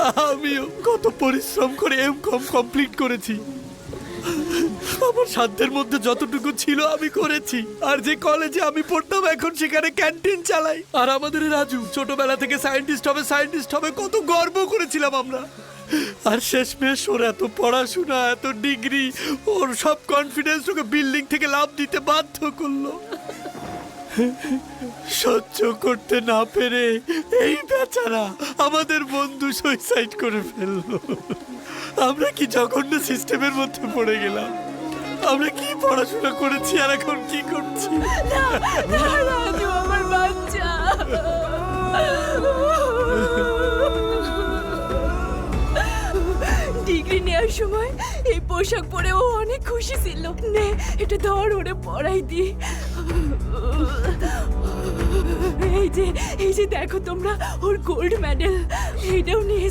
আমিও কত পরিশ্রম করে এমকম কমপ্লিট করেছি। আমার সাধ্যের মধ্যে যতটুকু ছিল আমি করেছি। আর যে কলেজে আমি পড়তাম এখন সেখানে ক্যান্টিন চালাই। আর আমাদের রাজু ছোটবেলা থেকে সায়েন্টিস্ট হবে কত গর্ব করেছিলাম আমরা। আর শেষমেশ ওর এত পড়াশোনা, এত ডিগ্রি, ওর সব কনফিডেন্স ওকে বিল্ডিং থেকে লাফ দিতে বাধ্য করলো। সহ্য করতে না পেরে এই বেচারা আমাদের বন্ধু সুইসাইড করে ফেললো। আমরা কি জঘন্য সিস্টেমের মধ্যে পড়ে গেলাম। আমরা কি পড়াশোনা করেছি আর এখন কি করছি। রাজু আমার বাচ্চা। ডিগ্রি নেওয়ার সময় এই পোশাক পরে ও অনেক খুশি ছিল। নে এটা ধর ওরে পড়াই দি। এই যে দেখো তোমরা ওর গোল্ড মেডেল, এটাও নিয়ে